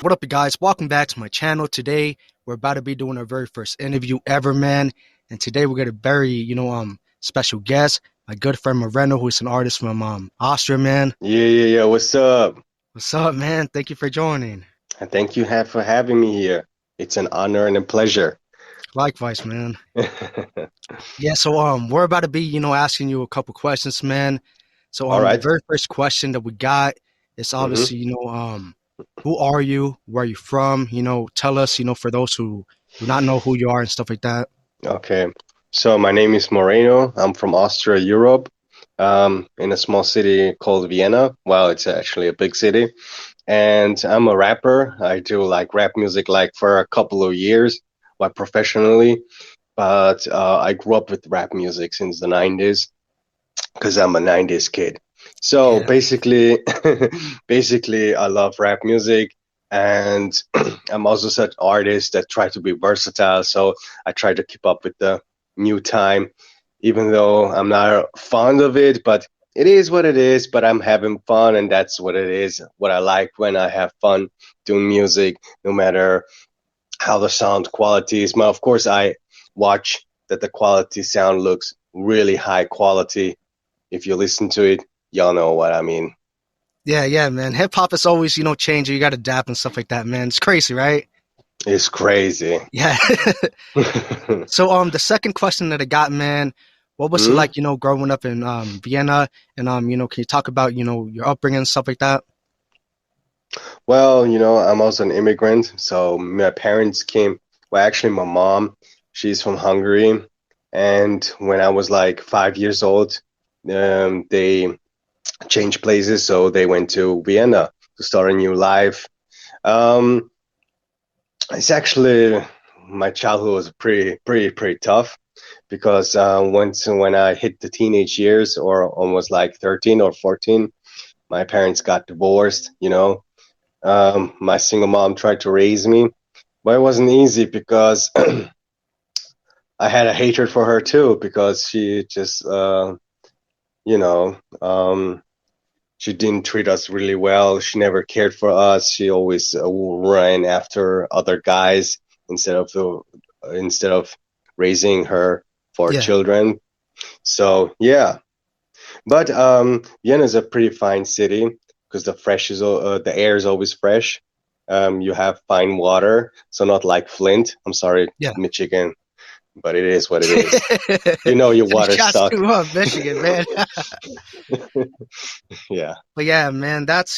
What up, you guys? Welcome back to my channel. Today, we're about to be doing our very first interview ever, man. And today, we got a very, special guest, my good friend Moreno, who's an artist from Austria, man. Yeah. What's up? What's up, man? Thank you for joining. And thank you for having me here. It's an honor and a pleasure. Likewise, man. Yeah, so we're about to be, asking you a couple questions, man. So All the right. very first question that we got is hmm obviously, who are you? Where are you from? Tell us, for those who do not know who you are and stuff like that. Okay. So my name is Moreno. I'm from Austria, Europe, in a small city called Vienna. Well, it's actually a big city. And I'm a rapper. I do like rap music like for a couple of years, like professionally. But I grew up with rap music since the 90s because I'm a 90s kid. So Yeah. basically, basically, I love rap music, and I'm also such artist that try to be versatile. So I try to keep up with the new time, even though I'm not fond of it, but it is what it is. But I'm having fun, and that's what it is. What I like when I have fun doing music, no matter how the sound quality is. But of course, I watch that the quality sound looks really high quality. If you listen to it, y'all know what I mean. Yeah, man. Hip hop is always, changing. You got to adapt and stuff like that, man. It's crazy, right? It's crazy. Yeah. So, the second question that I got, man, what was it Hmm? like, growing up in Vienna? And can you talk about, your upbringing and stuff like that? Well, I'm also an immigrant, so my parents came. Well, actually, my mom, she's from Hungary, and when I was like 5 years old, they changed places, so they went to Vienna to start a new life. Um, it's actually my childhood was pretty tough because once when I hit the teenage years, or almost like 13 or 14, my parents got divorced. My single mom tried to raise me, but it wasn't easy because I had a hatred for her too because she just, you know, um, she didn't treat us really well. She never cared for us. She always ran after other guys instead of instead of raising her for Yeah. children. So yeah, but Vienna is a pretty fine city because the air is always fresh. You have fine water, so not like Flint. I'm sorry, Yeah. Michigan, but it is what it is. You know your Sending water shots suck. to Michigan, man. Yeah. But yeah, man, that's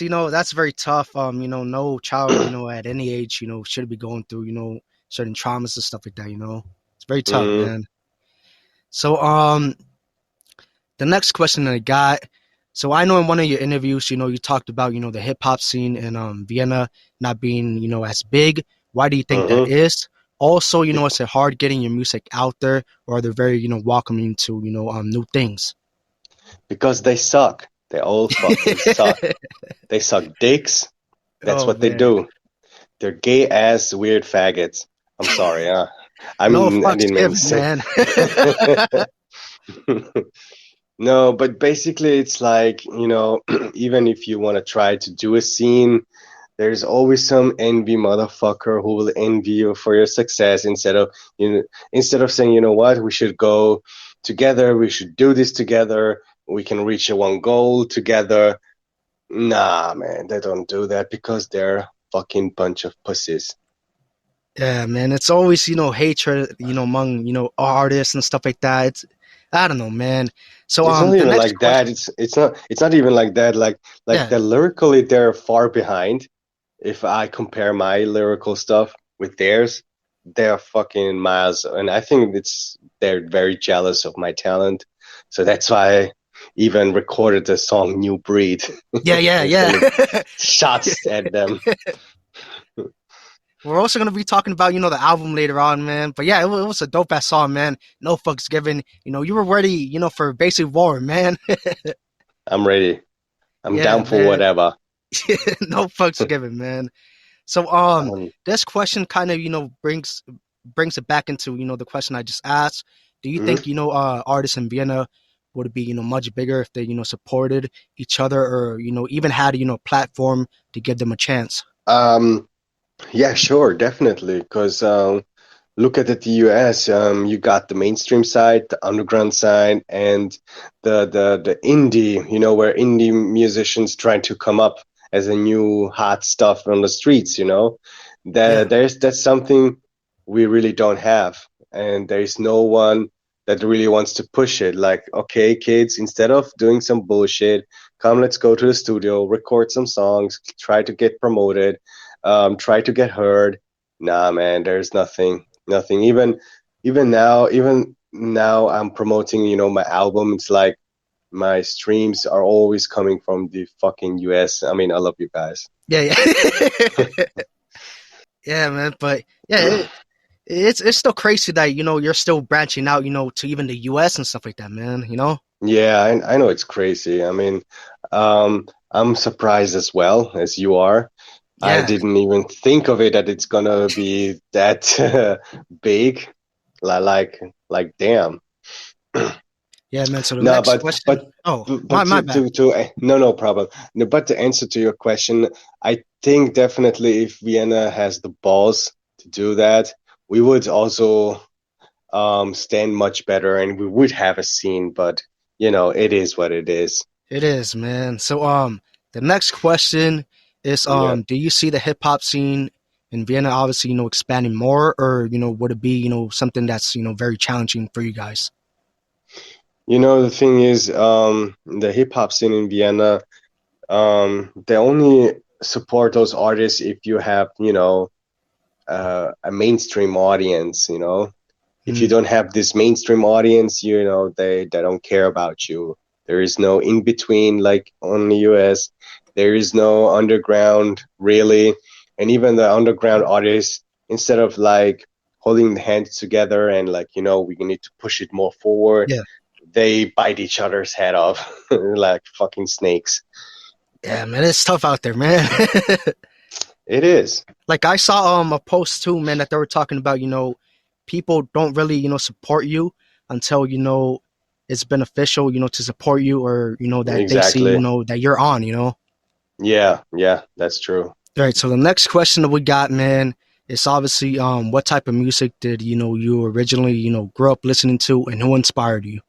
very tough. No child, at any age, should be going through, certain traumas and stuff like that. It's very tough, Mm, man. So, the next question that I got. So I know in one of your interviews, you talked about, the hip hop scene in Vienna not being, as big. Why do you think that hmm is? Also, is it hard getting your music out there, or are they very, welcoming to, new things? because they suck. They all fucking suck. They suck dicks. That's Oh what they man, do. They're gay ass weird faggots. I'm sorry, huh? no I fucks didn't mean to given, say. man. No, but basically it's like, even if you want to try to do a scene, there's always some envy motherfucker who will envy you for your success instead of saying, you know what, we should go together, we should do this together, we can reach a one goal together. Nah, man, they don't do that because they're a fucking bunch of pussies. Yeah, man, it's always, hatred, among, artists and stuff like that. I don't know, man. So, It's not the even next like that. question, It's not even like that. Like yeah, the lyrically they're far behind. If I compare my lyrical stuff with theirs, they're fucking miles. And I think they're very jealous of my talent. So that's why I even recorded the song New Breed yeah, and yeah. sending shots at them. We're also gonna be talking about, the album later on, man. But yeah, it was a dope ass song, man. No fucks given. You were ready, for basic war, man. I'm ready. I'm Yeah, down for man. whatever. No fucks given, man. So, Um, this question kind of, brings it back into, the question I just asked. Do you mhm. think, artists in Vienna would be, much bigger if they, supported each other or, even had, a platform to give them a chance? Yeah, sure, definitely. Because look at the US. You got the mainstream side, the underground side, and the indie. You know, where indie musicians trying to come up as a new hot stuff on the streets. You know, Yeah, that's something we really don't have, and there's no one that really wants to push it. Like, okay, kids, instead of doing some bullshit, come, let's go to the studio, record some songs, try to get promoted, try to get heard. Nah, man, there's nothing. Even now I'm promoting, my album. It's like my streams are always coming from the fucking US. I mean, I love you guys. yeah, yeah. Yeah, man. But yeah, it's still crazy that you're still branching out, to even the U.S. and stuff like that, man. Yeah, I know it's crazy. I mean, I'm surprised as well as you are. I Yeah, didn't even think of it that it's gonna be that big. Li- Like, damn. yeah, man. So the No, next but question. but Oh, my but my bad. no problem. No, but to answer to your question, I think definitely if Vienna has the balls to do that, we would also stand much better and we would have a scene. But it is what it is. It is, man. So the next question is Yeah. do you see the hip hop scene in Vienna obviously expanding more, or would it be something that's very challenging for you guys? The thing is, the hip hop scene in Vienna, they only support those artists if you have, a mainstream audience. If you Mm, don't have this mainstream audience, they don't care about you. There is no in between like on the US. There is no underground really. And even the underground artists, instead of like holding the hands together and like, we need to push it more forward, yeah, they bite each other's head off like fucking snakes. yeah, man. It's tough out there, man. It is. Like I saw a post too, man, that they were talking about, people don't really, support you until, it's beneficial, to support you, or, that they see, Exactly. that you're on. Yeah, yeah, that's true. All right, so the next question that we got, man, is obviously what type of music did, you originally, grow up listening to, and who inspired you?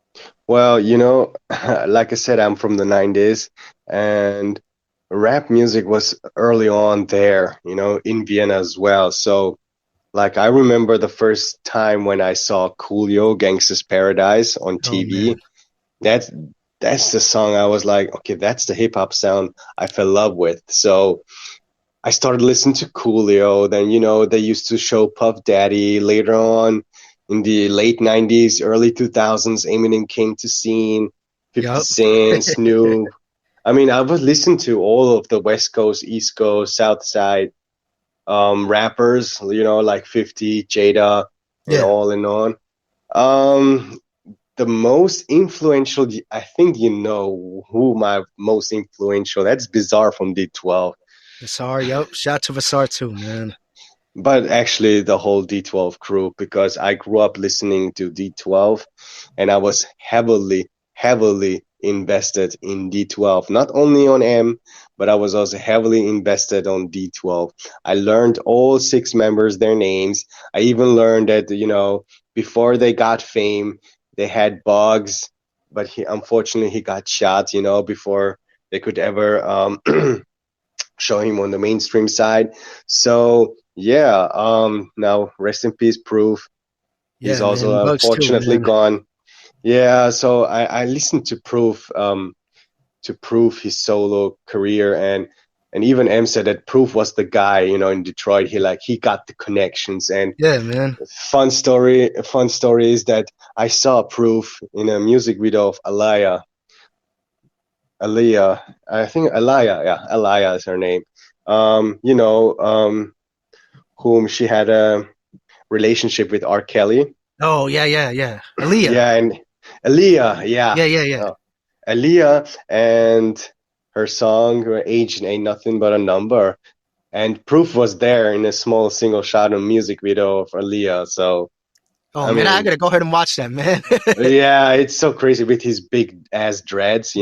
Well, like I said, I'm from the 90s, and rap music was early on there, in Vienna as well. So, like, I remember the first time when I saw Coolio, Gangsta's Paradise on Oh man. TV. That's that's the song I was like, okay, that's the hip hop sound I fell in love with. So I started listening to Coolio. Then, they used to show Puff Daddy. Later on, in the late 90s, early 2000s, Eminem came to scene, 50 Yup. Cent, Snoop. I mean, I would listen to all of the West Coast, East Coast, South Side rappers, like 50, Jada, and Yeah. all and on. Um, the most influential, I think you know who my most influential, that's Bizarre from D12. Vasar, yup. Shout out to Vasar too, man. But actually, the whole D12 crew, because I grew up listening to D12 and I was heavily invested in D12. Not only on M, but I was also heavily invested on D12. I learned all six members, their names. I even learned that, before they got fame, they had bugs, but unfortunately he got shot, before they could ever show him on the mainstream side. So yeah, now rest in peace, Proof. He's Yeah, man. also Bugs too, unfortunately man. gone. Yeah, so I listened to Proof his solo career, and even M said that Proof was the guy, in Detroit. He got the connections. And Yeah, man. fun story is that I saw Proof in a music video of Aliyah, I think Aliyah, yeah, Aliyah is her name. Whom she had a relationship with R. Kelly. Oh, yeah, yeah, yeah. Aaliyah. Yeah, and Aaliyah, yeah. Yeah, yeah, yeah. Oh, Aaliyah and her song Age Ain't Nothing But a Number. And Proof was there in a small single shot music video of Aaliyah. So Oh I man, I mean, gotta go ahead and watch that, man. yeah, it's so crazy with his big ass dreads,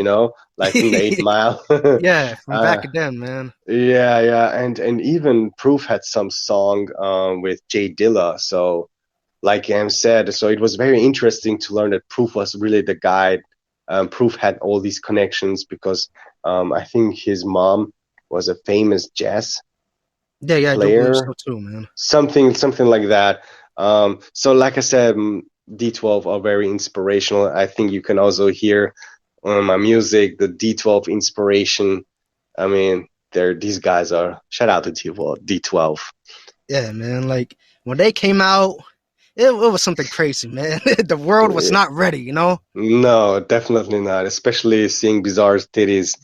like from the Eight Mile. Yeah, from uh, back then, man. yeah, yeah, and even Proof had some song with Jay Dilla. So, like Am said, so it was very interesting to learn that Proof was really the guy. Proof had all these connections because I think his mom was a famous jazz Yeah, yeah, I do believe player, so too, man. something like that. So like I said, D12 are very inspirational. I think you can also hear on my music the D12 inspiration. I mean, these guys are shout out to D12. Yeah, man. Like when they came out, it was something crazy, man. The world was Yeah. not ready, you know. No, definitely not. Especially seeing Bizarre's titties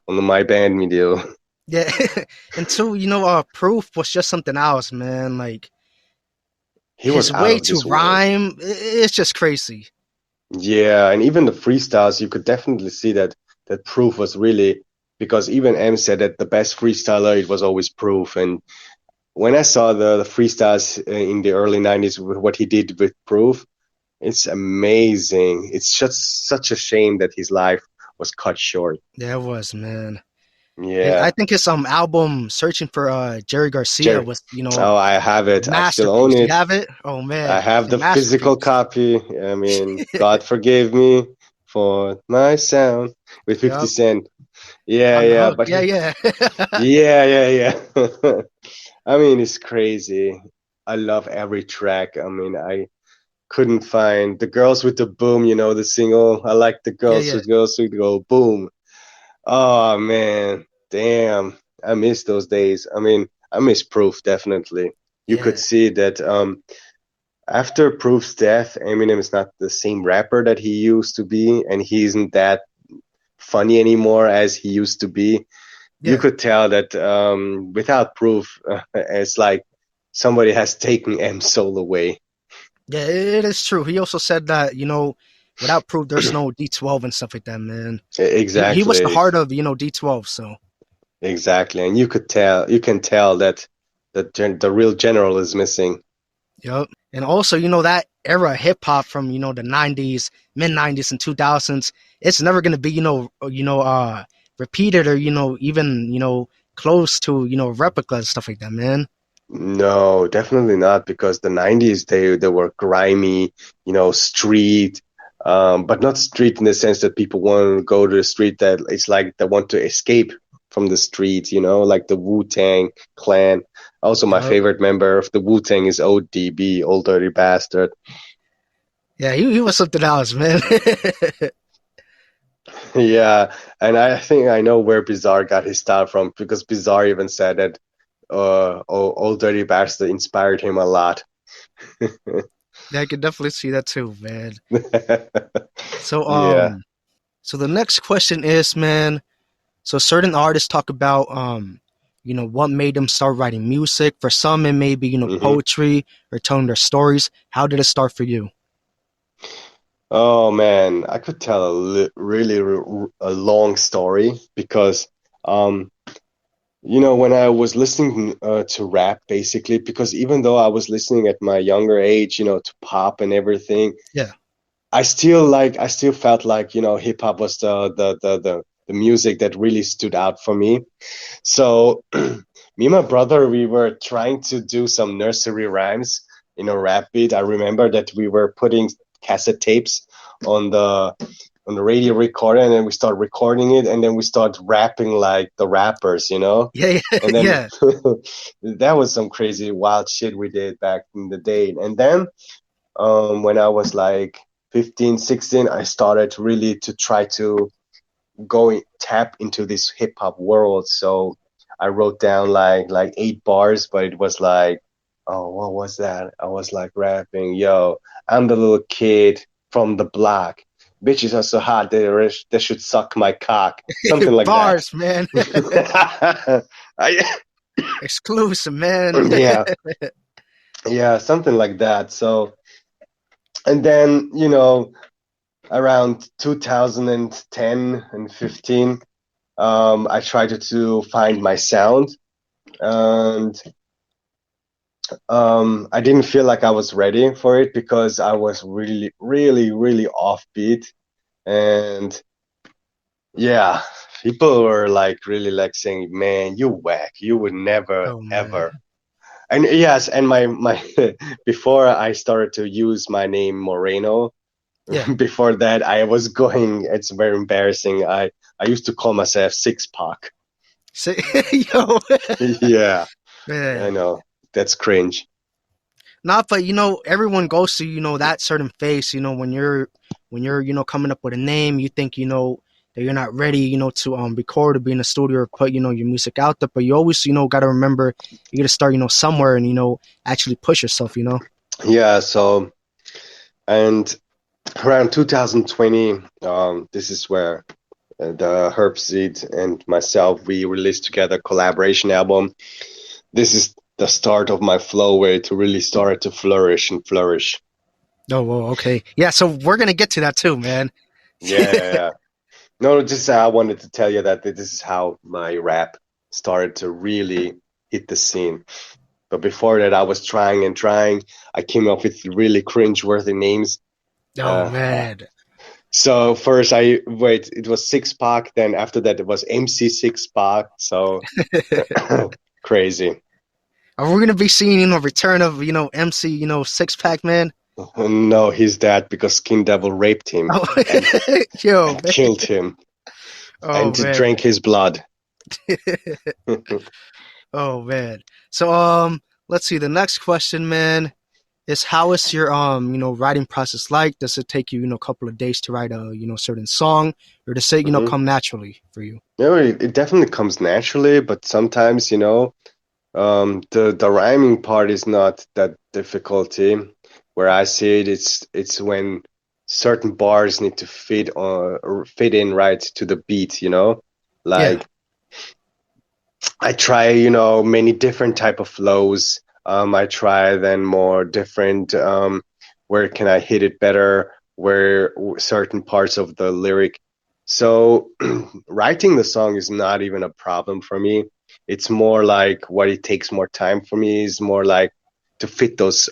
on the My Band video. Yeah, and two, Proof was just something else, man. Like He was his out way of to this world. rhyme, it's just crazy. Yeah, and even the freestyles, you could definitely see that Proof was really because even M said that the best freestyler it was always Proof. And when I saw the freestyles in the early 90s with what he did with Proof, it's amazing. It's just such a shame that his life was cut short. Yeah, it was, man. I Yeah, think his album "Searching for Jerry Garcia" Jerry. was, Oh, I have a it. I still own masterpiece. You it. have it? Oh I man, have it's a the physical masterpiece. copy. I mean, God forgive me for my sound with 50 Yep, Cent. Yeah, on the yeah, hook. but Yeah, he, yeah, yeah, yeah, yeah. I mean, it's crazy. I love every track. I mean, I couldn't find the girls with the boom, the single. I like the yeah, girls yeah, with go boom. Oh man, damn. I miss those days. I mean, I miss Proof definitely. You could yeah, see that after Proof's death, Eminem is not the same rapper that he used to be, and he isn't that funny anymore as he used to be. You yeah. could tell that without Proof, it's like somebody has taken M's soul away. Yeah, it is true. He also said that, without Proof, there's no D12 and stuff like that, man. He was the Exactly, heart of, D12. So, exactly, and you can tell that the real general is missing. yep. And also, that era of hip hop from, the 90s, mid 90s and 2000s, it's never going to be, repeated or, even, close to, replica and stuff like that, man. No, definitely not, because the 90s they were grimy, street, but not street in the sense that people want to go to the street, that it's like they want to escape from the street, like the Wu-Tang Clan. Also, my Yep. favorite member of the Wu-Tang is ODB, Old Dirty Bastard. Yeah, he was something else, man. Yeah, and I think I know where Bizarre got his style from, because Bizarre even said that Old Dirty Bastard inspired him a lot. Yeah, I could definitely see that too, man. So, Yeah. so the next question is, man, so certain artists talk about, what made them start writing music. For some, it may be, hmm poetry or telling their stories. How did it start for you? Oh man, I could tell really a long story because, um, when I was listening to rap, basically, because even though I was listening at my younger age, to pop and everything, Yeah, I still felt like, hip hop was the music that really stood out for me. So me and my brother, we were trying to do some nursery rhymes in a rap beat. I remember that we were putting cassette tapes on the on the radio recorder, and then we start recording it, and then we start rapping like the rappers, yeah, yeah, And then yeah, that was some crazy wild shit we did back in the day. And then when I was like 15, 16, I started really to try to tap into this hip hop world. So I wrote down like 8 bars, but it was like, oh, what was that? I was like rapping, yo, I'm the little kid from the block. Bitches are so hot they should suck my cock. Something like that. bars, man, I, exclusive, man. yeah, yeah, something like that. So, and then, around 2010 and 15, I tried to find my sound, and I didn't feel like I was ready for it because I was really, really, really offbeat. And yeah, people were like really like saying, "Man, you whack. You would never Oh man. ever." And yes, and my before I started to use my name Moreno, Yeah. before that I was going, it's very embarrassing. I used to call myself Six Pack. So, yo, Yeah, I man. know. That's cringe. Not, but everyone goes to that certain phase. When you're coming up with a name, you think that you're not ready, to record or be in the studio or put your music out there. But you always got to remember you got to start somewhere and actually push yourself. Yeah, so and around 2020, this is where the Herb Seed and myself we released together a collaboration album. This is the start of my flow way to really start to flourish and flourish. Oh, well, okay, yeah. So we're gonna get to that too, man. Yeah, yeah, yeah. No, just I wanted to tell you that this is how my rap started to really hit the scene. But before that, I was trying and trying. I came up with really cringe-worthy names. Oh Uh, man. so first, it was Six Pack. Then after that, it was MC Six Pack. So crazy. Are we gonna be seeing return of MC Six Pack Man? No, he's dead because Skin Devil raped him Oh, and yo, and man. killed him Oh and man. drank his blood. Oh man. So let's see. The next question, man, is how is your writing process like? Does it take you a couple of days to write a certain song, or does it hmm come naturally for you? No, it definitely comes naturally, but sometimes, the rhyming part is not that difficulty. Where I see it, it's when certain bars need to fit in right to the beat, Yeah. Like I try, many different type of flows. I try then more different, where can I hit it better, where certain parts of the lyric. So writing the song is not even a problem for me. It's more like what it takes more time for me is more like to fit those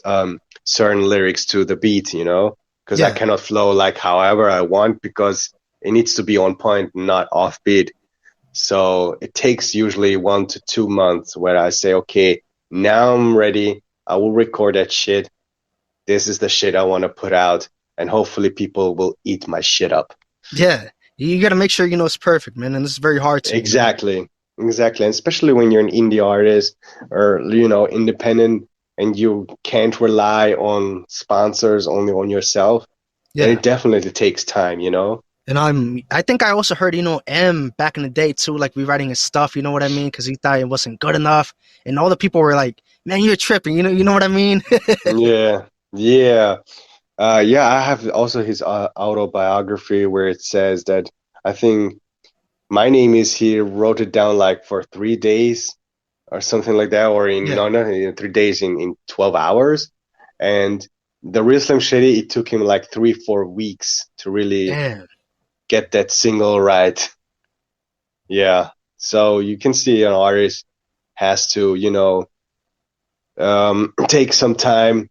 certain lyrics to the beat, because I Yeah. cannot flow like however I want because it needs to be on point, not off beat. So it takes usually 1 to 2 months where I say, okay, now I'm ready. I will record that shit. This is the shit I want to put out, and hopefully people will eat my shit up. Yeah. You got to make sure it's perfect, man, and this is very hard to. Exactly. Exactly. And especially when you're an indie artist or, independent and you can't rely on sponsors, only on yourself, then Yeah. it definitely takes time. And I think I also heard, M back in the day too, like rewriting his stuff, you know what I mean? Because he thought it wasn't good enough. And all the people were like, man, you're tripping, you know what I mean? Yeah. Yeah. Yeah, I have also his autobiography where it says that I think my name is he wrote it down like for 3 days or something like that, or in Yeah. no, no, in 3 days in 12 hours. And the real Slim Shady, it took him like 3, 4 weeks to really Damn. get that single right. Yeah. So you can see an artist has to, take some time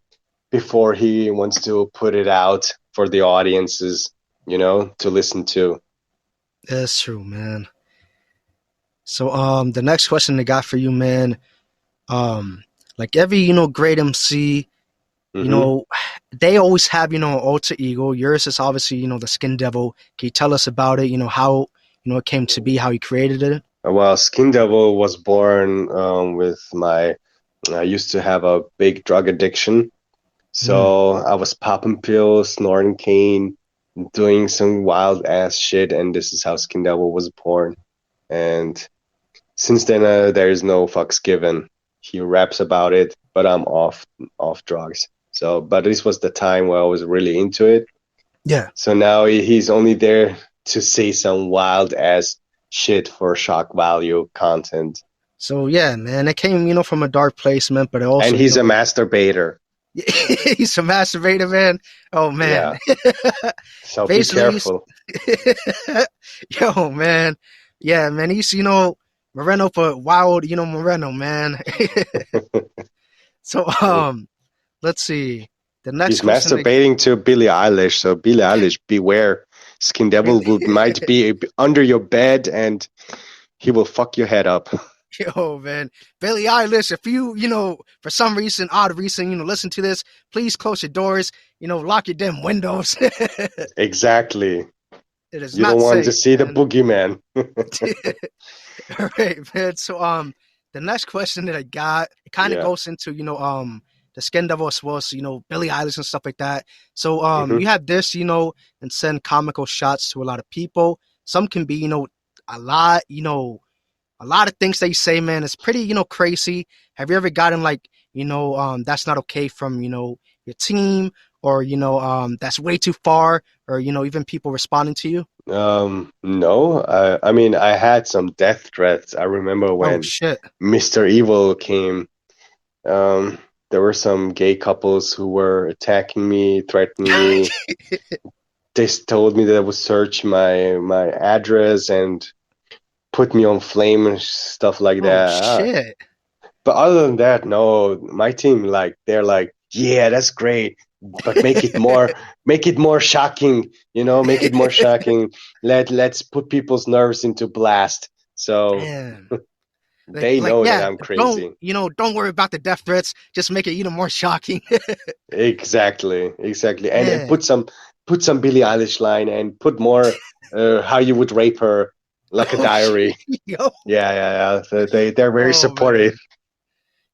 before he wants to put it out for the audiences, to listen to. That's true, man. So the next question I got for you, man, like every, great MC, you hmm know, they always have, an alter ego. Yours is obviously, the Skin Devil. Can you tell us about it? How, it came to be, how you created it? Well, Skin Devil was born with I used to have a big drug addiction. Mm. So I was popping pills, snorting cane, doing some wild ass shit, and this is how Skin Devil was born. And since then, there is no fucks given. He raps about it, but I'm off drugs. So, but this was the time where I was really into it. Yeah. So now he's only there to say some wild ass shit for shock value content. So yeah, man, it came, from a dark place, man, but it And also, he's a masturbator. he's a masturbator, man. Oh man. Yeah. So be Basically, careful. yo, man. Yeah, man, he's, Moreno, but wild, Moreno, man. So let's see. The next He's question they masturbating to Billie Eilish, so Billie Eilish, beware. Skin Devil really will might be under your bed and he will fuck your head up. yo man, Billie Eilish. If you for some reason, odd reason, listen to this, please close your doors. Lock your damn windows. It Exactly. is You not don't want to safe, see the man. boogeyman. All right, man. So the next question that I got, it kind of Yeah. goes into the Skin Devil as well, so Billie Eilish and stuff like that. So hmm you have this, and send comical shots to a lot of people. Some can be a lot, a lot of things they say, man. It's pretty crazy. Have you ever gotten like that's not okay from your team, or that's way too far, or even people responding to you? No, I mean, I had some death threats. I remember Oh when shit. Mr. Evil came. Um, there were some gay couples who were attacking me, threatening me. They told me that they would search my address and put me on flame and stuff like Oh that. shit. But other than that, no, my team they're like, yeah, that's great, but make it more shocking, make it more shocking. Let's put people's nerves into blast. So Damn. they Like know that yeah, I'm don't crazy. don't worry about the death threats. Just make it more shocking. Exactly, exactly. And Man. put some Billie Eilish line and put more how you would rape her like a Oh shit. diary. Yo. Yeah, yeah, yeah. So they're very Oh supportive.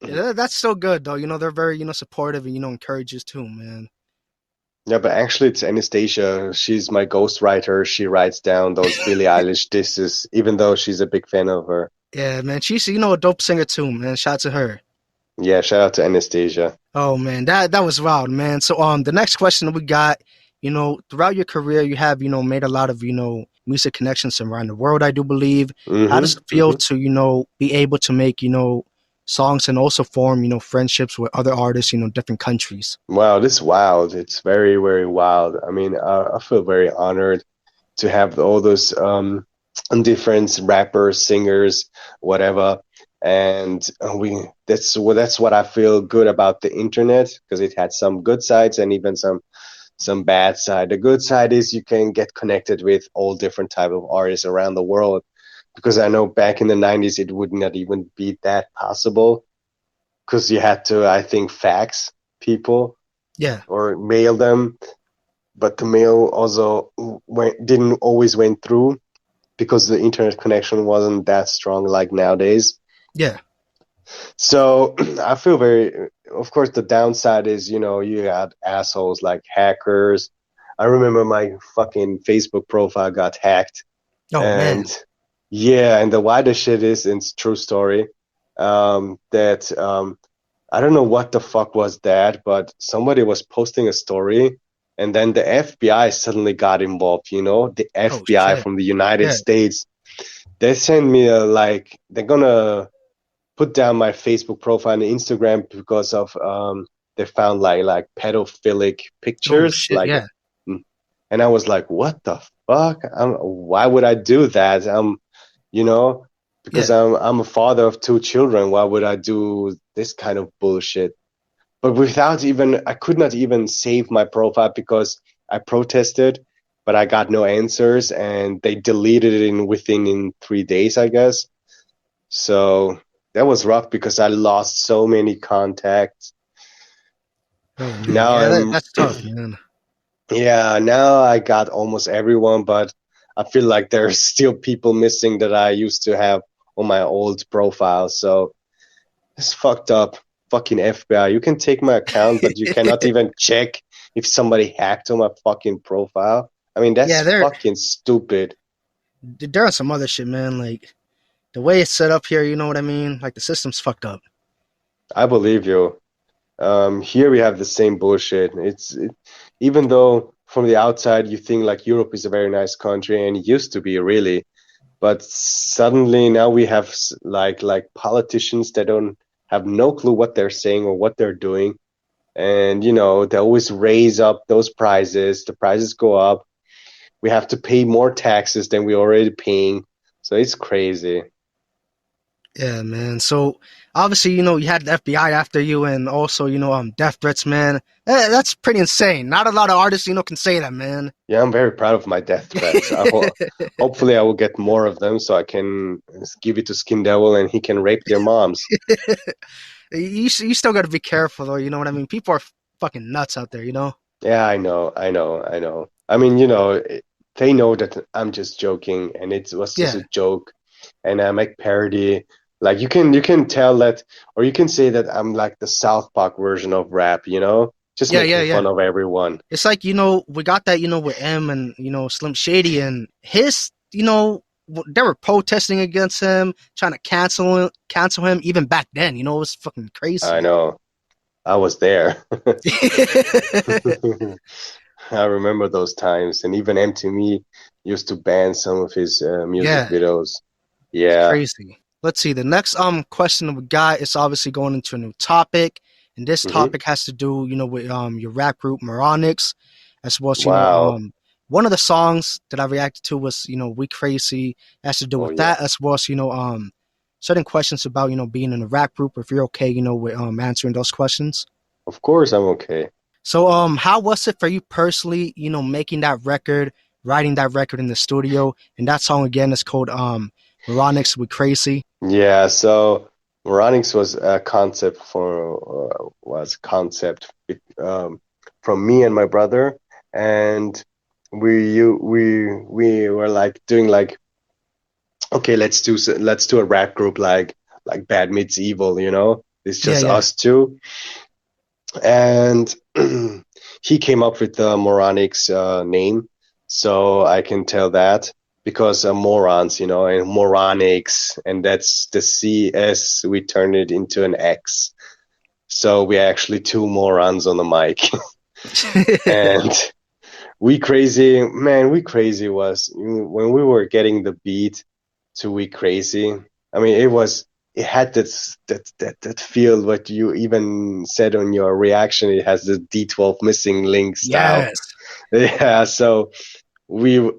man. Yeah, that's so good though. They're very, supportive and encourages too, man. Yeah, but actually it's Anastasia. She's my ghostwriter. She writes down those Billie Eilish disses, even though she's a big fan of her. Yeah, man. She's a dope singer too, man. Shout out to her. Yeah, shout out to Anastasia. Oh man, that was wild, man. So the next question that we got, throughout your career you have, made a lot of, music connections around the world, I do believe. How does hmm it feel hmm to, be able to make, songs and also form, friendships with other artists, different countries? Wow, this is wild. It's very, very wild. I mean, I feel very honored to have all those different rappers, singers, whatever. And we that's what I feel good about the internet because it had some good sides and even some bad side. The good side is you can get connected with all different type of artists around the world because I know back in the 90s it would not even be that possible because you had to, I think, fax people Yeah, or mail them, but the mail also didn't always went through because the internet connection wasn't that strong like nowadays. yeah. So I feel very, of course, the downside is, you had assholes like hackers. I remember my fucking Facebook profile got hacked. Oh man. And yeah, and the wider shit is, it's true story, that I don't know what the fuck was that, but somebody was posting a story and then the FBI suddenly got involved, the Oh FBI shit. from the United Yeah. States. They sent me they're gonna put down my Facebook profile and Instagram because of they found like pedophilic Oh pictures shit. Yeah. and I was like, what the fuck? Why would I do that? You know, because Yeah. I'm a father of two children. Why would I do this kind of bullshit? But I could not even save my profile because I protested, but I got no answers and they deleted it in 3 days, I guess. So that was rough because I lost so many contacts. Oh man. Now Yeah, I'm, that's tough, man. yeah, now I got almost everyone, but I feel like there's still people missing that I used to have on my old profile. So it's fucked up. Fucking FBI. You can take my account, but you cannot even check if somebody hacked on my fucking profile. I mean, that's Yeah, fucking stupid. there are some other shit, man. Like the way it's set up here, you know what I mean? Like the system's fucked up. I believe you. Here we have the same bullshit. Even though from the outside you think like Europe is a very nice country and it used to be really, but suddenly now we have like politicians that don't have no clue what they're saying or what they're doing, and they always raise up those prices. The prices go up. We have to pay more taxes than we're already paying, so it's crazy. Yeah, man. So Obviously, you had the FBI after you, and also, death threats, man. That's pretty insane. Not a lot of artists, can say that, man. Yeah, I'm very proud of my death threats. Hopefully I will get more of them so I can give it to Skin Devil and he can rape their moms. You still got to be careful, though. You know what I mean? People are fucking nuts out there. Yeah, I know. I mean, they know that I'm just joking and it was just Yeah, a joke and I make parody. Like you can tell that or you can say that I'm like the South Park version of rap, just yeah, yeah, making yeah. fun of everyone. It's like, we got that, with M and, Slim Shady and his, they were protesting against him, trying to cancel him even back then. It was fucking I crazy. know. I was there. I remember those times, and even MTV used to ban some of his music Yeah, videos. it's Yeah. crazy. Let's see. The next question we got is obviously going into a new topic, and this Hmm. topic has to do, with your rap group Moronix, as well as Wow. one of the songs that I reacted to was We Crazy. It has to do Oh with yeah. that, as well as certain questions about being in a rap group. If you're okay, with answering those questions. Of course I'm okay. So how was it for you personally? Making that record, writing that record in the studio, and that song again is called Moronix with Crazy. Yeah, so Moronix was a concept from me and my brother, and we were like doing like okay, let's do a rap group like Bad Meets Evil. It's Yeah, just yeah, us two. And he came up with the Moronix name, so I can tell that because morons, and Moronix, and that's the CS. We turned it into an X, so we actually two morons on the mic. And we crazy, man, we crazy was when we were getting the beat to We Crazy. I mean, it had that feel what you even said on your reaction. It has the D12 missing link style. yes, Yeah, so we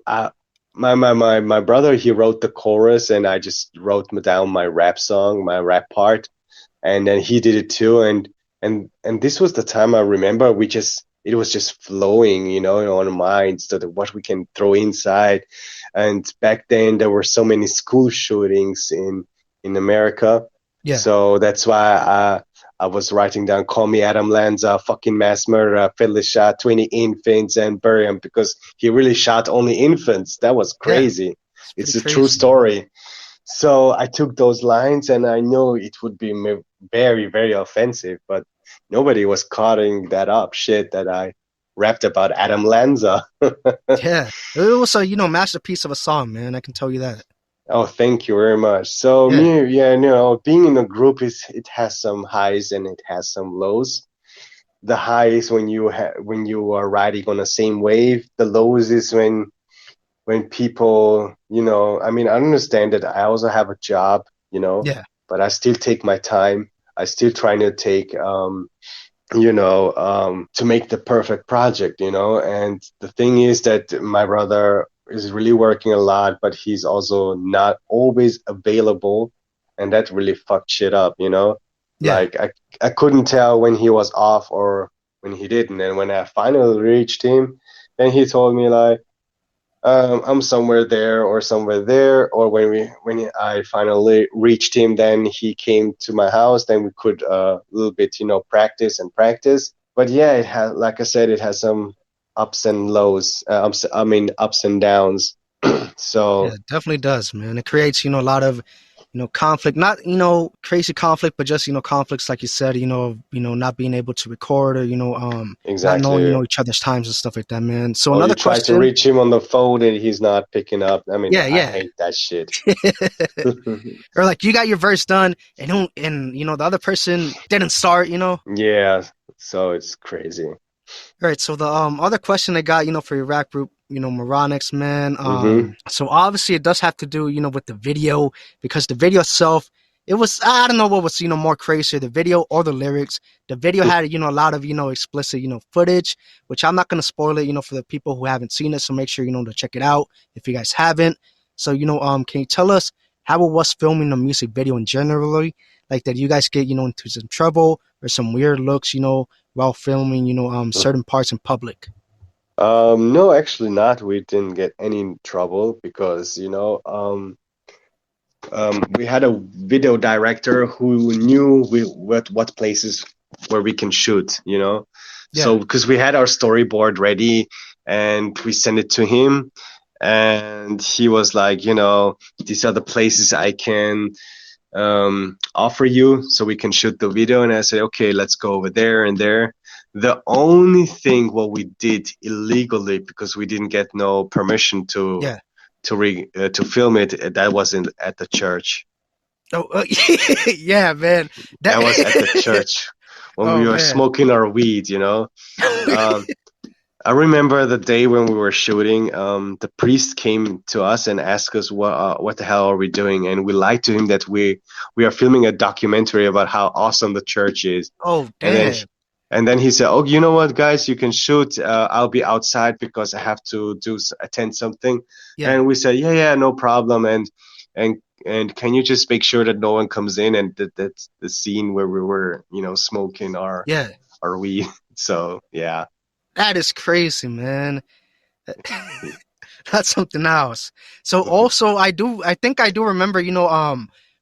my brother he wrote the chorus and I just wrote down my rap song, my rap part, and then he did it too. And this was the time I remember it was just flowing, in our minds that what we can throw inside. And back then there were so many school shootings in America, yeah, so that's why I was writing down, call me Adam Lanza, fucking mass murderer, Philly shot 20 infants and bury him because he really shot only infants. That was yeah. crazy. It's pretty It's a true crazy, man. story. So I took those lines and I know it would be very, very offensive, but nobody was cutting that up shit that I rapped about Adam Lanza. Yeah, it was a masterpiece of a song, man. I can tell you that. Oh, thank you very much. So Yeah, me, yeah, being in a group it has some highs and it has some lows. The highs when you are riding on the same wave. The lows is when people, I mean, I understand that I also have a job, yeah, but I still take my time. I still trying to take, to make the perfect project. And the thing is that my brother is really working a lot, but he's also not always available. And that really fucked shit up. yeah, Like I couldn't tell when he was off or when he didn't. And when I finally reached him, then he told me like, I'm somewhere there or somewhere there. Or when I finally reached him, then he came to my house. Then we could a little bit, practice and practice. But yeah, it has, like I said, it has some ups and lows. I mean, ups and downs. yeah. So It definitely does, man. It creates a lot of conflict, not crazy conflict, but just conflicts like you said, not being able to record or not knowing exactly. each other's times and stuff like that, man. So Or you another try to question. reach him on the phone and he's not picking up. I mean, Yeah, I yeah. hate that shit. Or like you got your verse done and the other person didn't start. Yeah, so it's crazy. All right, so the other question I got, for your rap group, Moronix, man. Hmm. So obviously it does have to do, with the video because the video itself, it was I don't know what was more crazier, the video or the lyrics. The video had a lot of explicit footage, which I'm not gonna spoil it, for the people who haven't seen it. So make sure to check it out if you guys haven't. So can you tell us how it was filming the music video in generally? Like, did you guys get, into some trouble or some weird looks, while filming, certain parts in public? No, actually not. We didn't get any trouble because, we had a video director who knew what places where we can shoot, Yeah, So because we had our storyboard ready and we sent it to him, and he was like, these are the places I can offer you so we can shoot the video. And I said, okay, let's go over there and there. The only thing what we did illegally because we didn't get no permission yeah. to film it, that wasn't at the church. Oh, yeah, man. That. That was at the church when we Oh were man. smoking our weed. Um, I remember the day when we were shooting. The priest came to us and asked us what the hell are we doing, and we lied to him that we are filming a documentary about how awesome the church is. Oh And then damn. and then he said, "Oh, you know what, guys, you can shoot. I'll be outside because I have to attend something." Yeah, And we said, "Yeah, yeah, no problem." And and can you just make sure that no one comes in? And that's the scene where we were, smoking yeah. our weed. So yeah. That is crazy, man. That's something else. So also I think I do remember,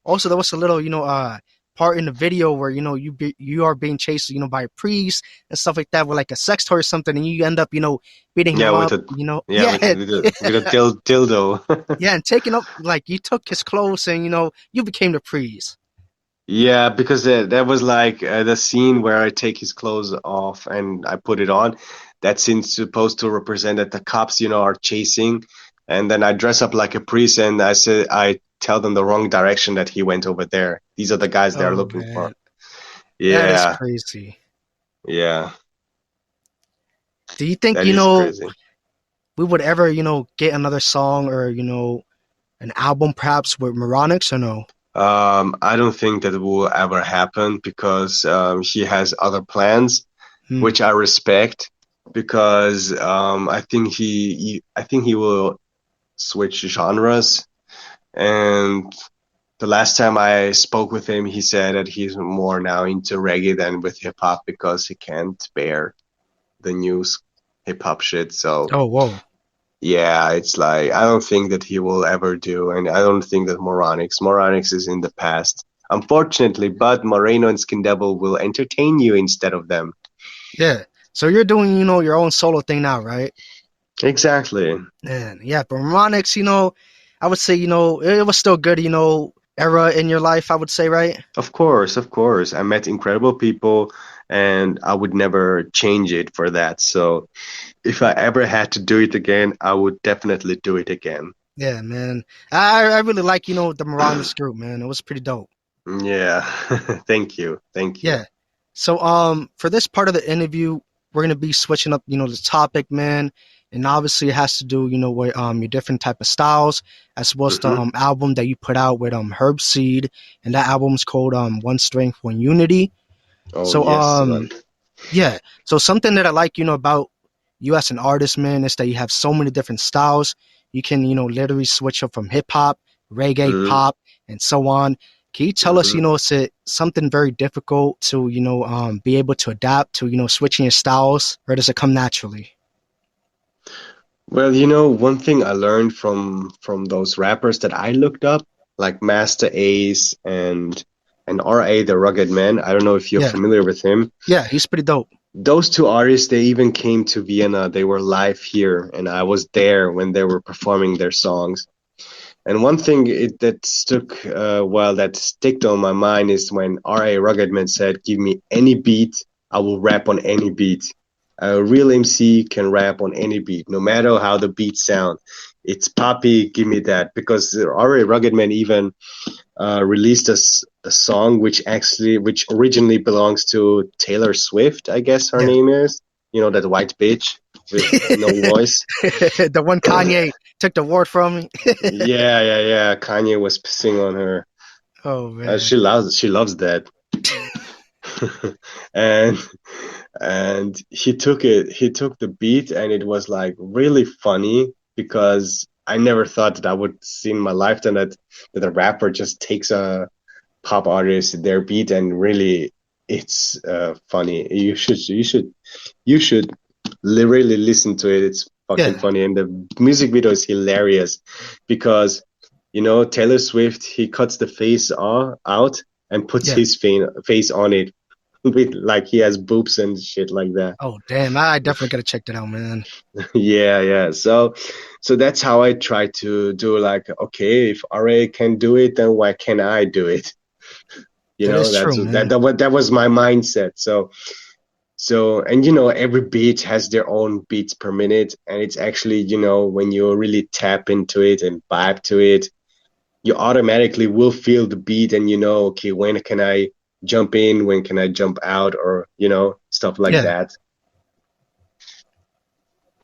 also there was a little, part in the video where, you are being chased, by a priest and stuff like that with like a sex toy or something, and you end up, beating Yeah, him with up, a yeah yeah, with a dildo. yeah, and taking up, like, you took his clothes and, you became the priest. Yeah, because that was like the scene where I take his clothes off and I put it on. That scene's supposed to represent that the cops, are chasing, and then I dress up like a priest and I tell them the wrong direction that he went over there. These are the guys they're Oh looking for. man, that is Yeah, crazy. yeah, Do you think, that is crazy. we would ever, get another song or, an album perhaps with Moronix or no? I don't think that will ever happen because he has other plans, Hmm. which I respect because I think he will switch genres. And the last time I spoke with him, he said that he's more now into reggae than with hip hop because he can't bear the new hip hop shit. So Oh, whoa. yeah, it's like I don't think that he will ever do, and I don't think that Moronix is in the past, unfortunately. But Moreno and Skin Devil will entertain you instead of them. Yeah. So you're doing, your own solo thing now, right? Exactly. And yeah, but Moronix, I would say, it was still good, era in your life, I would say, right? Of course, of course. I met incredible people and I would never change it for that. So if I ever had to do it again, I would definitely do it again. Yeah, man. I really like, the Moronix group, man. It was pretty dope. Yeah. Thank you. Thank you. Yeah. So for this part of the interview, we're gonna be switching up, the topic, man. And obviously it has to do, with your different type of styles, as well as the Hmm. album that you put out with Herb Seed, and that album's called One Strength, One Unity. Oh, So yes, Ivan. yeah. So something that I like, about you as an artist, man, is that you have so many different styles. You can, literally switch up from hip hop, reggae, Hmm. pop, and so on. Can you tell us, Hmm. is it something very difficult to, be able to adapt to, switching your styles, or does it come naturally? Well, one thing I learned from those rappers that I looked up, like Master Ace and R.A. the Rugged Man. I don't know if you're Yeah, familiar with him. yeah, he's pretty dope. Those two artists, they even came to Vienna. They were live here, and I was there when they were performing their songs. And one thing that stuck, that sticked on my mind is when R.A. Ruggedman said, "Give me any beat, I will rap on any beat." A real MC can rap on any beat, no matter how the beat sound. It's poppy, give me that. Because R.A. Ruggedman even released a song which originally belongs to Taylor Swift, I guess her Yeah. name is. That white bitch with no voice. The one Kanye took the award from me. Yeah, yeah, yeah. Kanye was pissing on her. Oh She man. loves that. and he took the beat and it was like really funny because I never thought that I would see in my lifetime that a rapper just takes pop artists, their beat, and really, it's funny. You should really listen to it. It's fucking Yeah, funny, and the music video is hilarious because Taylor Swift, he cuts the out and puts yeah. his face on it with like he has boobs and shit like that. Oh, damn. I definitely gotta check that out, man. Yeah, yeah. So that's how I try to do, like, okay, if RA can do it, then why can't I do it? That is That's true, that man. that was my mindset. So, and every beat has their own beats per minute, and it's actually, when you really tap into it and vibe to it, you automatically will feel the beat, and okay, when can I jump in, when can I jump out, or stuff like Yeah. that.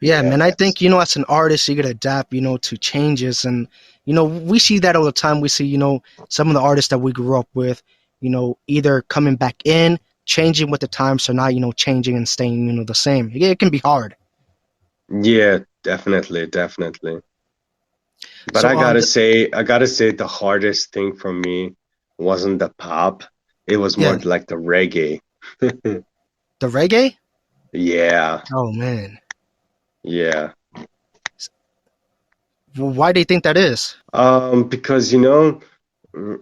Yeah, Yeah, man. I that's think, as an artist, you gotta adapt, to changes. And, we see that all the time. We see, some of the artists that we grew up with, either coming back in, changing with the times, or not, changing and staying, the same. Yeah, it can be hard. yeah, definitely, definitely. But So, I gotta say, the hardest thing for me wasn't the pop. It was more yeah, like the reggae. the reggae? Yeah, Oh, man. yeah. Why do you think that is? Because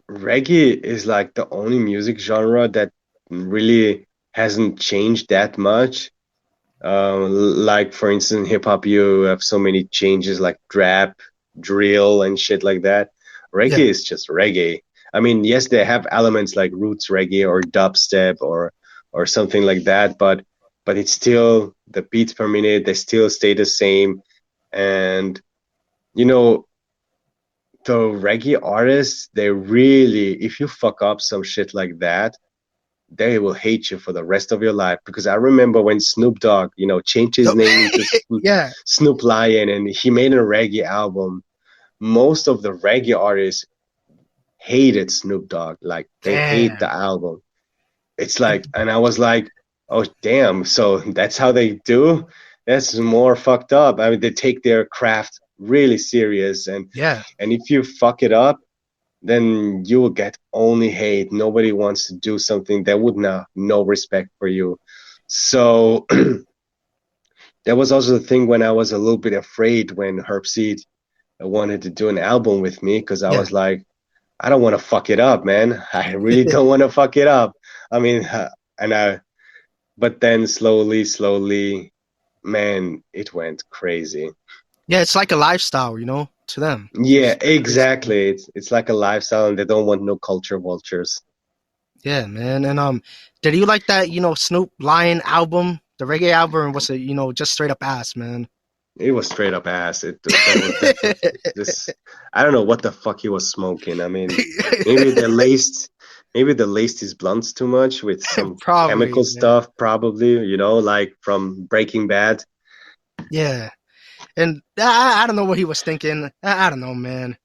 reggae is like the only music genre that really hasn't changed that much. Like for instance, hip hop, you have so many changes like trap, drill, and shit like that. Yeah, Reggae is just reggae. I mean, yes, they have elements like roots reggae or dubstep or something like that, but it's still the beats per minute. They still stay the same, and you know the reggae artists, they really, if you fuck up some shit like that, they will hate you for the rest of your life. Because I remember when Snoop Dogg, changed his so, name into yeah, Snoop Lion, and he made a reggae album. Most of the reggae artists hated Snoop Dogg. Like, they hate the damn. album. It's And like, and I was like, oh, damn. So that's how they do? That's more fucked up. I mean, they take their craft really serious. And, yeah, and if you fuck it up, then you will get only hate. Nobody wants to do something that would not no respect for you. So that was also the thing when I was a little bit afraid when Herb Seed wanted to do an album with me, because I yeah. was like, I don't want to fuck it up, man. I really don't want to fuck it up. I mean, and I, but then slowly, slowly, man, it went crazy. Yeah, it's like a lifestyle, to them. Yeah, It's like crazy. exactly. It's like a lifestyle, and they don't want no culture vultures. Yeah, man. And did you like that, Snoop Lion album, the reggae album, or was it, just straight up ass, man? It was straight up ass. That was definitely this. I don't know what the fuck he was smoking. I mean, maybe they laced, maybe they laced his blunts too much with some Probably, chemical man. stuff, probably. Like from Breaking Bad. Yeah. And I don't know what he was thinking. I don't know, man.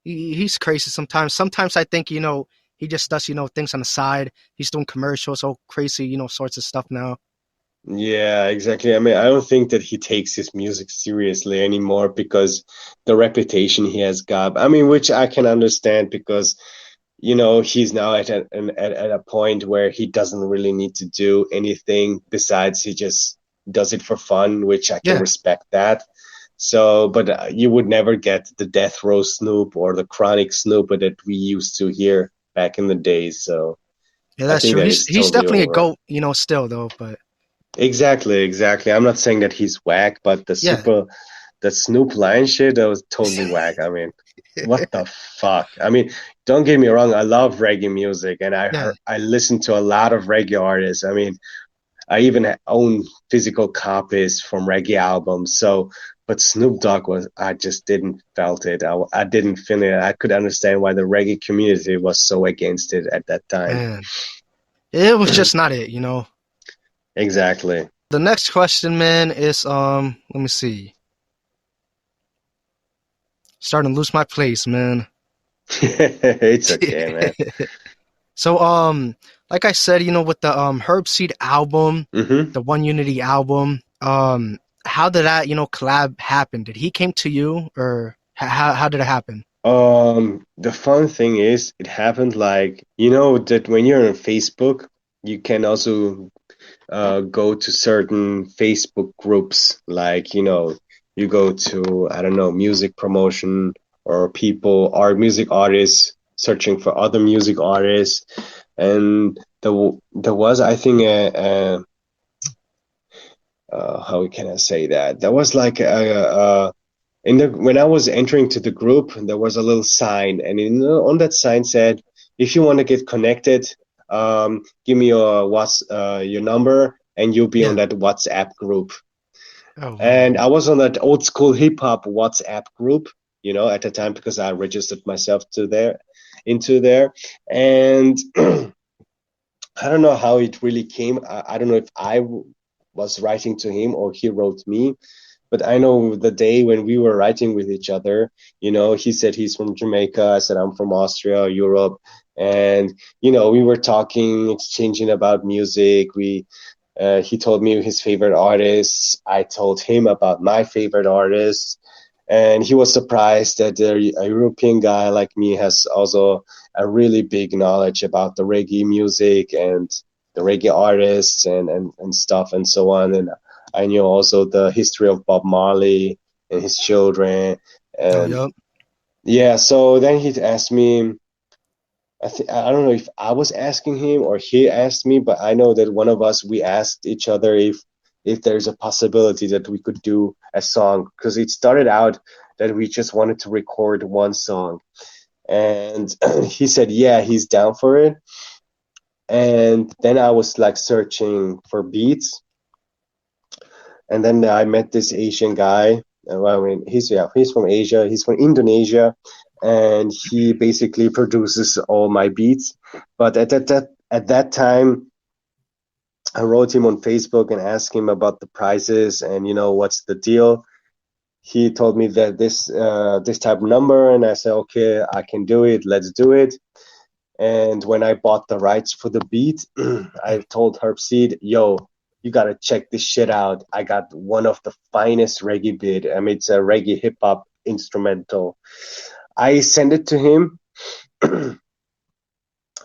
He's crazy sometimes. Sometimes I think, he just does, things on the side. He's doing commercials, all crazy, sorts of stuff now. Yeah, exactly. I mean, I don't think that he takes his music seriously anymore because the reputation he has got. I mean, which I can understand because he's now at a point where he doesn't really need to do anything besides he just does it for fun, which I can Yeah. respect that. So, but you would never get the Death Row Snoop or the Chronic Snoop that we used to hear back in the days. So Yeah, I that's think true. that He's is he's totally definitely a over. goat, still though, but Exactly, exactly. I'm not saying that he's whack, but yeah. the Snoop Lion shit, that was totally whack. I mean, what the fuck? I mean, don't get me wrong, I love reggae music, and Yeah. I listen to a lot of reggae artists. I mean, I even own physical copies from reggae albums. So, but Snoop Dogg I just didn't felt it. I didn't feel it. I could understand why the reggae community was so against it at that time. Man. It was just not it, Exactly. The next question, man, is let me see. Starting to lose my place, man. It's okay, man. So like I said, with the Herb Seed album, Hmm. the One Unity album, how did that, collab happen? Did he came to you or how did it happen? The fun thing is, it happened like, that when you're on Facebook, you can also go to certain Facebook groups, like, you go to, I don't know, music promotion or people are music artists searching for other music artists. And there was, I think, how can I say that? There was like when I was entering to the group, there was a little sign, and on that sign said, "If you want to get connected, give me your number, and you'll be on Yeah. that WhatsApp group." Oh And man. I was on that old school hip hop WhatsApp group, at the time because I registered myself into there, and I don't know how it really came. I don't know if was writing to him or he wrote me, but I know the day when we were writing with each other, he said he's from Jamaica. I said I'm from Austria, Europe. And, we were talking, exchanging about music. He told me his favorite artists. I told him about my favorite artists. And he was surprised that a European guy like me has also a really big knowledge about the reggae music and the reggae artists and stuff and so on. And I knew also the history of Bob Marley and his children. Oh And yep. yeah, so then he asked me, I don't know if I was asking him or he asked me, but I know that one of us, we asked each other if there's a possibility that we could do a song, because it started out that we just wanted to record one song. And he said, yeah, he's down for it. And then I was like searching for beats, and then I met this Asian guy. Well, I mean, he's from Asia. He's from Indonesia, and he basically produces all my beats. But at that time, I wrote him on Facebook and asked him about the prices and what's the deal. He told me that this type of number, and I said, okay, I can do it. Let's do it. And when I bought the rights for the beat, I told Herbseed, yo, you gotta check this shit out. I got one of the finest reggae beat. I mean, it's a reggae hip hop instrumental. I sent it to him.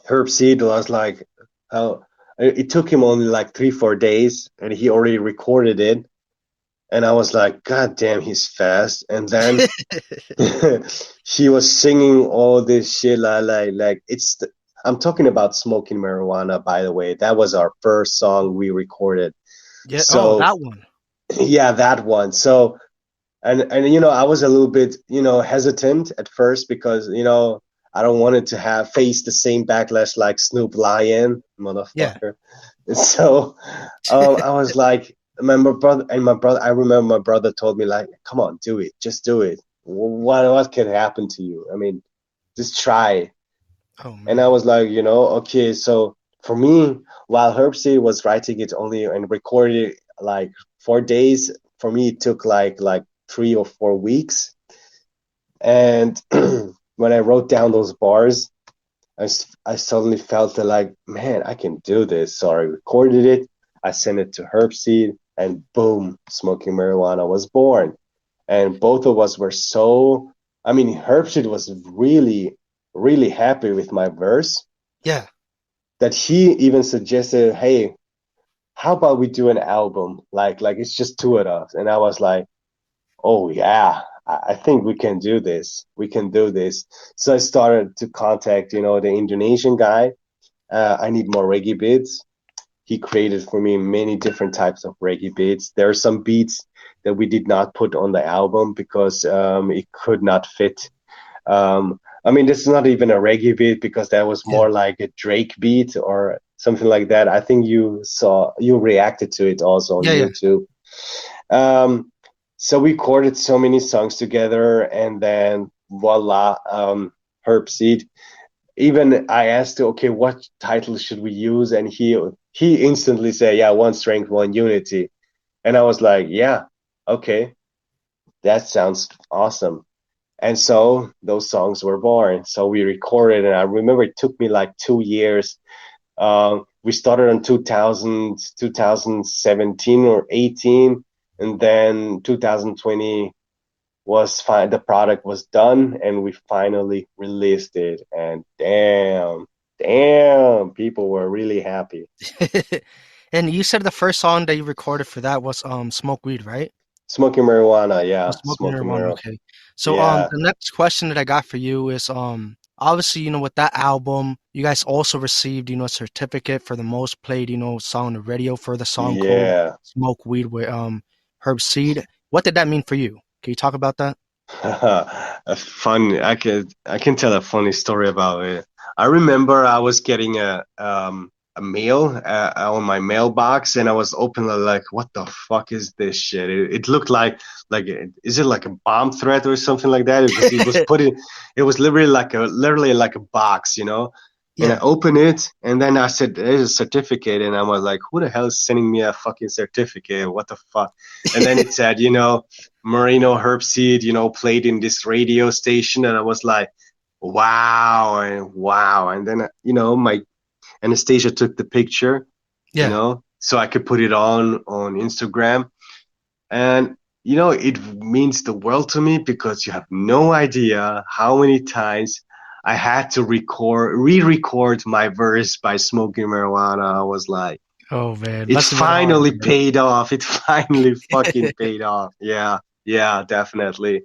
Herbseed was like, how it took him only like 3-4 days, and he already recorded it. And I was like, God damn, he's fast. And then he was singing all this shit like I'm talking about Smoking Marijuana, by the way. That was our first song we recorded. Yeah. Oh, So that one. yeah, that one. So and I was a little bit hesitant at first because I don't want it to have face the same backlash like Snoop Lion, Yeah. motherfucker. So I was like, my brother. I remember my brother told me like, "Come on, do it, just do it. What could happen to you? I mean, just try." Oh And I man. was like, okay. So for me, while Herbsy was writing it only and recorded it like 4 days, for me it took like 3 or 4 weeks. And when I wrote down those bars, I suddenly felt that like, man, I can do this. So I recorded it, I sent it to Herbseed, and boom, Smoking Marijuana was born. And both of us were I mean, Herbseed was really, really happy with my verse Yeah. that he even suggested, hey, how about we do an album? Like it's just two of us. And I was like, oh yeah, I think we can do this. We can do this. So I started to contact, the Indonesian guy. I need more reggae beats. He created for me many different types of reggae beats. There are some beats that we did not put on the album because it could not fit. I mean, this is not even a reggae beat because that was Yeah. more like a Drake beat or something like that. I think you reacted to it also on Yeah. Yeah. YouTube. Um, so we recorded so many songs together, and then voila, Herb Seed. Even I asked, okay, what title should we use? And he instantly said, yeah, one strength, one unity. And I was like, yeah, okay, that sounds awesome. And so those songs were born. So we recorded, and I remember it took me like 2 years. We started in 2017 or 18, and then 2020. was fine. The product was done, and we finally released it. And damn, people were really happy. And you said the first song that you recorded for that was Smoke Weed, right? Smoking marijuana, Oh, yeah, smoking smoking marijuana. marijuana, Okay. So yeah, the next question that I got for you is obviously with that album you guys also received a certificate for the most played song on the radio for the song called yeah. Smoke Weed with Herb Seed. What did that mean for you? Can you talk about that? A fun. I can tell a funny story about it. I remember I was getting a mail on my mailbox, and I was opening like, what the fuck is this shit? It looked like is it like a bomb threat or something like that? Because it was put in. It was literally like a box, you know. And I Yeah. opened it, and then I said, "There's a certificate," and I was like, "Who the hell is sending me a fucking certificate? What the fuck?" And then it said, Moreno Herbseed, played in this radio station, and I was like, wow, and wow. And then, my Anastasia took the picture, Yeah. so I could put it on Instagram. And, it means the world to me because you have no idea how many times I had to re-record my verse by smoking marijuana. I was like, Oh man, it must have been hard, finally man. paid off. It finally fucking paid off. Yeah, yeah, definitely.